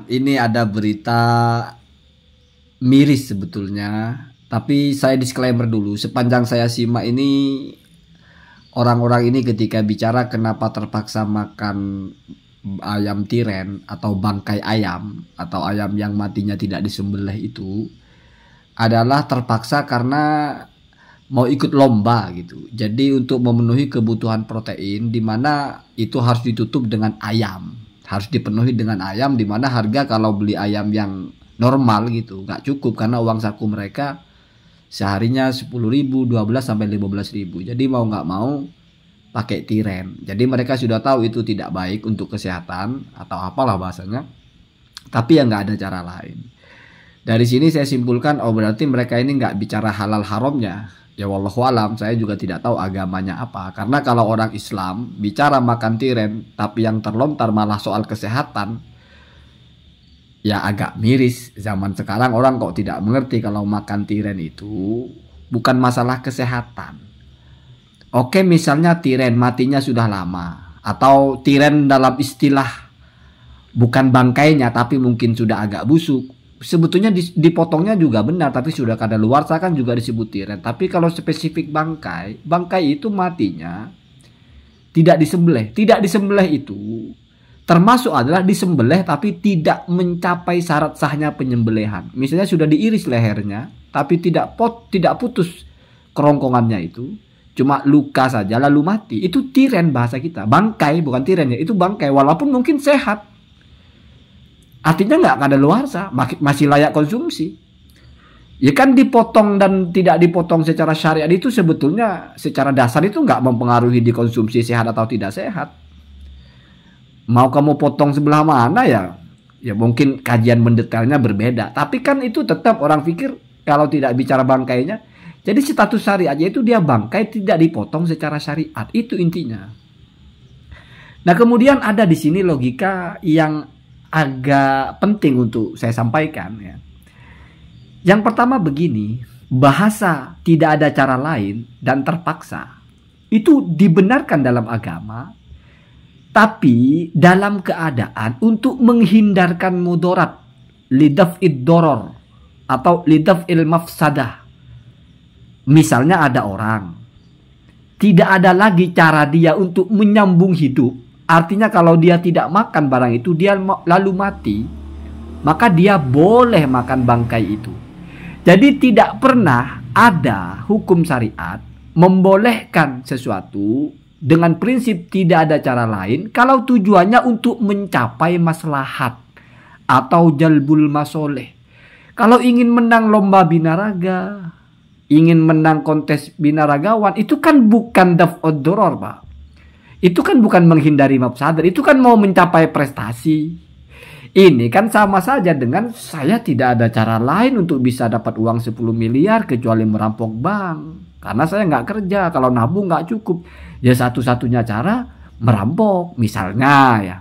Ini ada berita miris sebetulnya, tapi saya disclaimer dulu. Sepanjang saya simak ini, orang-orang ini ketika bicara kenapa terpaksa makan ayam tiren atau bangkai ayam atau ayam yang matinya tidak disembelih itu adalah terpaksa karena mau ikut lomba gitu. Jadi untuk memenuhi kebutuhan protein, di mana itu harus ditutup dengan ayam, harus dipenuhi dengan ayam, di mana harga kalau beli ayam yang normal gitu nggak cukup karena uang saku mereka seharinya 10.000, 12 sampai 15.000. Jadi mau nggak mau pakai tiren. Jadi mereka sudah tahu itu tidak baik untuk kesehatan atau apalah bahasanya, tapi ya nggak ada cara lain. Dari sini saya simpulkan, oh berarti mereka ini nggak bicara halal haramnya. Ya wallahu alam, saya juga tidak tahu agamanya apa. Karena kalau orang Islam bicara makan tiren, tapi yang terlontar malah soal kesehatan, ya agak miris. Zaman sekarang orang kok tidak mengerti kalau makan tiren itu bukan masalah kesehatan. Oke, misalnya tiren matinya sudah lama, atau tiren dalam istilah bukan bangkainya tapi mungkin sudah agak busuk. Sebetulnya dipotongnya juga benar, tapi sudah kadaluarsa kan juga disebut tiren. Tapi kalau spesifik bangkai, bangkai itu matinya tidak disembelih. Tidak disembelih itu termasuk adalah disembelih tapi tidak mencapai syarat sahnya penyembelihan. Misalnya sudah diiris lehernya, tapi tidak putus kerongkongannya itu, cuma luka saja lalu mati. Itu tiren bahasa kita. Bangkai bukan tiren ya, itu bangkai walaupun mungkin sehat. Artinya nggak kadaluarsa, masih layak konsumsi. Ya kan dipotong dan tidak dipotong secara syariat itu sebetulnya secara dasar itu nggak mempengaruhi dikonsumsi sehat atau tidak sehat. Mau kamu potong sebelah mana ya? Ya mungkin kajian mendetailnya berbeda. Tapi kan itu tetap orang pikir kalau tidak bicara bangkainya. Jadi status syariatnya itu dia bangkai tidak dipotong secara syariat. Itu intinya. Nah kemudian ada di sini logika yang agak penting untuk saya sampaikan ya. Yang pertama begini, bahasa tidak ada cara lain dan terpaksa itu dibenarkan dalam agama, tapi dalam keadaan untuk menghindarkan mudarat, lidaf'id doror atau lidaf'il mafsadah. Misalnya ada orang tidak ada lagi cara dia untuk menyambung hidup. Artinya kalau dia tidak makan barang itu, dia lalu mati, maka dia boleh makan bangkai itu. Jadi tidak pernah ada hukum syariat membolehkan sesuatu dengan prinsip tidak ada cara lain kalau tujuannya untuk mencapai maslahat atau jalbul masoleh. Kalau ingin menang lomba binaraga, ingin menang kontes binaragawan, itu kan bukan daf'ud doror, Pak. Itu kan bukan menghindari mafsadat, itu kan mau mencapai prestasi. Ini kan sama saja dengan saya tidak ada cara lain untuk bisa dapat uang 10 miliar kecuali merampok bank. Karena saya nggak kerja, kalau nabung nggak cukup. Ya satu-satunya cara merampok misalnya ya.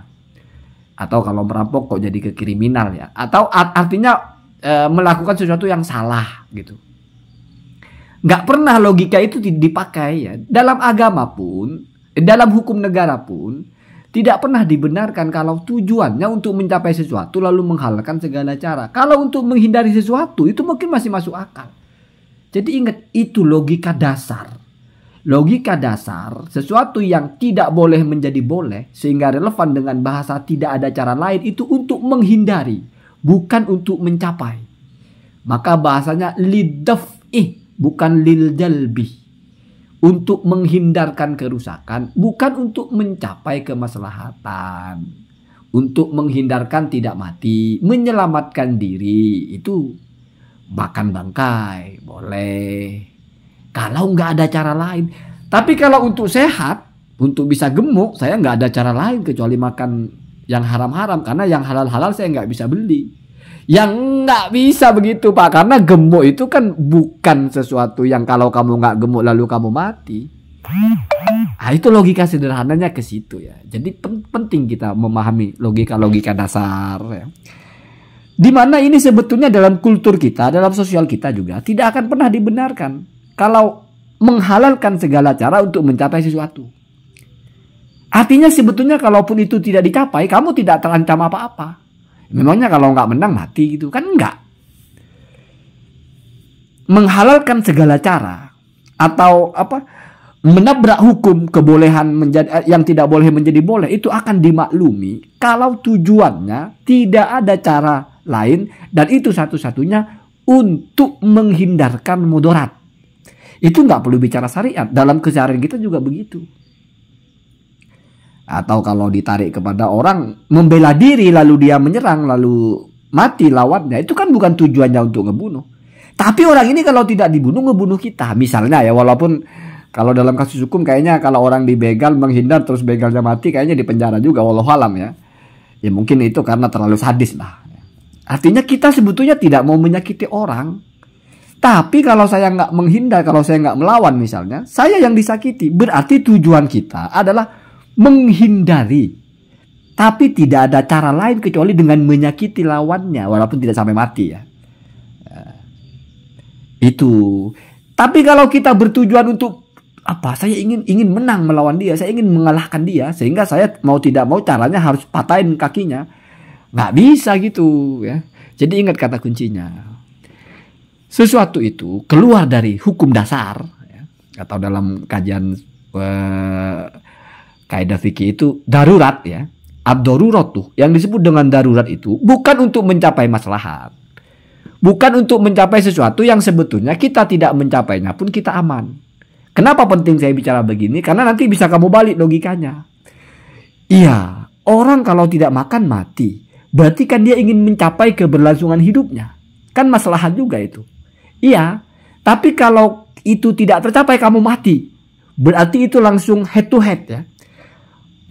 Atau kalau merampok kok jadi ke kriminal ya. Atau artinya melakukan sesuatu yang salah gitu. Nggak pernah logika itu dipakai ya. Dalam agama pun, dalam hukum negara pun tidak pernah dibenarkan kalau tujuannya untuk mencapai sesuatu lalu menghalalkan segala cara. Kalau untuk menghindari sesuatu itu mungkin masih masuk akal. Jadi ingat, itu logika dasar. Logika dasar sesuatu yang tidak boleh menjadi boleh sehingga relevan dengan bahasa tidak ada cara lain itu untuk menghindari, bukan untuk mencapai. Maka bahasanya lidaf'ih bukan lil jalbi. Untuk menghindarkan kerusakan, bukan untuk mencapai kemaslahatan. Untuk menghindarkan tidak mati, menyelamatkan diri, itu makan bangkai, boleh. Kalau nggak ada cara lain. Tapi kalau untuk sehat, untuk bisa gemuk, saya nggak ada cara lain kecuali makan yang haram-haram. Karena yang halal-halal saya nggak bisa beli. Yang nggak bisa begitu Pak, karena gemuk itu kan bukan sesuatu yang kalau kamu nggak gemuk lalu kamu mati. Nah, itu logika sederhananya ke situ ya. Jadi penting kita memahami logika-logika dasar ya. Dimana ini sebetulnya dalam kultur kita, dalam sosial kita juga tidak akan pernah dibenarkan kalau menghalalkan segala cara untuk mencapai sesuatu. Artinya sebetulnya kalaupun itu tidak dicapai, kamu tidak terancam apa-apa. Memangnya kalau nggak menang mati gitu kan? Enggak. Menghalalkan segala cara atau menabrak hukum kebolehan menjadi yang tidak boleh menjadi boleh, itu akan dimaklumi kalau tujuannya tidak ada cara lain dan itu satu-satunya untuk menghindarkan mudarat. Itu nggak perlu bicara syariat, dalam keseharian kita juga begitu. Atau kalau ditarik kepada orang membela diri lalu dia menyerang lalu mati lawannya, itu kan bukan tujuannya untuk ngebunuh. Tapi orang ini kalau tidak dibunuh ngebunuh kita. Misalnya ya, walaupun kalau dalam kasus hukum kayaknya kalau orang dibegal menghindar terus begalnya mati kayaknya di penjara juga, wallahualam ya. Ya mungkin itu karena terlalu sadis lah. Artinya kita sebetulnya tidak mau menyakiti orang. Tapi kalau saya nggak menghindar, kalau saya nggak melawan misalnya, saya yang disakiti. Berarti tujuan kita adalah menghindari. Tapi tidak ada cara lain kecuali dengan menyakiti lawannya, walaupun tidak sampai mati ya. Itu. Tapi kalau kita bertujuan untuk saya ingin menang melawan dia, saya ingin mengalahkan dia, sehingga saya mau tidak mau caranya harus patahin kakinya, nggak bisa gitu ya. Jadi ingat kata kuncinya, sesuatu itu keluar dari hukum dasar ya, atau dalam kajian kaidah fikih itu darurat ya. Ad-darurat tuh yang disebut dengan darurat itu bukan untuk mencapai maslahat, bukan untuk mencapai sesuatu yang sebetulnya kita tidak mencapainya pun kita aman. Kenapa penting saya bicara begini? Karena nanti bisa kamu balik logikanya. Iya, orang kalau tidak makan mati. Berarti kan dia ingin mencapai keberlangsungan hidupnya. Kan maslahat juga itu. Iya, tapi kalau itu tidak tercapai kamu mati. Berarti itu langsung head to head ya.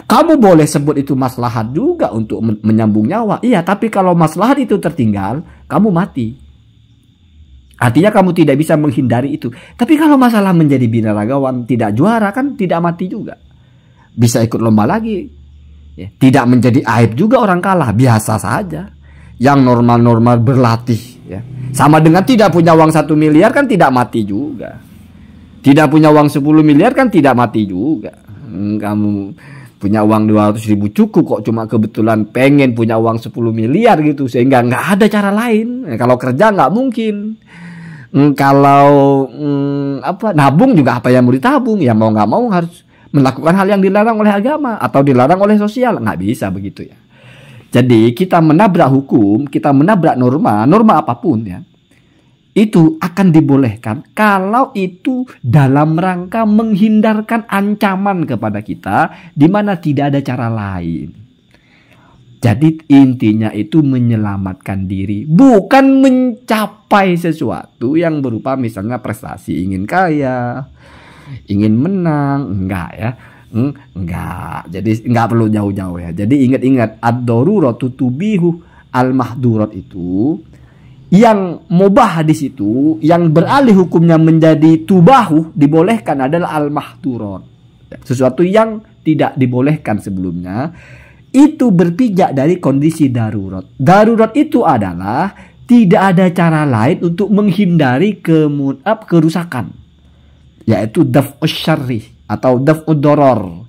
Kamu boleh sebut itu maslahat juga untuk menyambung nyawa. Iya, tapi kalau maslahat itu tertinggal, kamu mati. Artinya kamu tidak bisa menghindari itu. Tapi kalau masalah menjadi binaragawan tidak juara kan tidak mati juga. Bisa ikut lomba lagi. Ya, tidak menjadi aib juga orang kalah. Biasa saja. Yang normal-normal berlatih. Ya. Sama dengan tidak punya uang 1 miliar kan tidak mati juga. Tidak punya uang 10 miliar kan tidak mati juga. Kamu punya uang 200.000 cukup kok, cuma kebetulan pengen punya uang 10 miliar gitu. Sehingga nggak ada cara lain. Kalau kerja nggak mungkin. Kalau nabung juga apa yang mau ditabung, ya mau nggak mau harus melakukan hal yang dilarang oleh agama atau dilarang oleh sosial, nggak bisa begitu ya. Jadi kita menabrak hukum, kita menabrak norma apapun ya, itu akan dibolehkan kalau itu dalam rangka menghindarkan ancaman kepada kita di mana tidak ada cara lain. Jadi intinya itu menyelamatkan diri, bukan mencapai sesuatu yang berupa misalnya prestasi, ingin kaya, ingin menang, enggak ya. Enggak. Jadi enggak perlu jauh-jauh ya. Jadi ingat-ingat ad-daruratu tubihu al-mahdurat itu yang mubah di situ, yang beralih hukumnya menjadi tubahu, dibolehkan adalah al-mahdurat. Sesuatu yang tidak dibolehkan sebelumnya. Itu berpijak dari kondisi darurat. Darurat itu adalah tidak ada cara lain untuk menghindari kerusakan. Yaitu daf'us syarri atau daf'ud doror.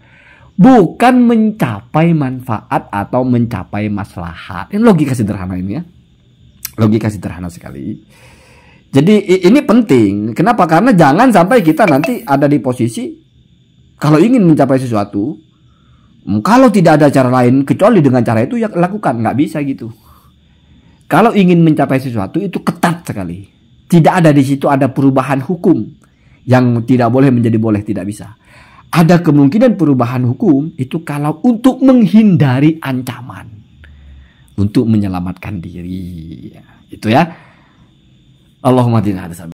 Bukan mencapai manfaat atau mencapai maslahat. Ini logika sederhana ini ya. Logika sederhana sekali. Jadi ini penting. Kenapa? Karena jangan sampai kita nanti ada di posisi kalau ingin mencapai sesuatu, kalau tidak ada cara lain kecuali dengan cara itu ya lakukan, nggak bisa gitu. Kalau ingin mencapai sesuatu itu ketat sekali. Tidak ada di situ ada perubahan hukum yang tidak boleh menjadi boleh, tidak bisa. Ada kemungkinan perubahan hukum itu kalau untuk menghindari ancaman, untuk menyelamatkan diri. Itu ya. Allahumma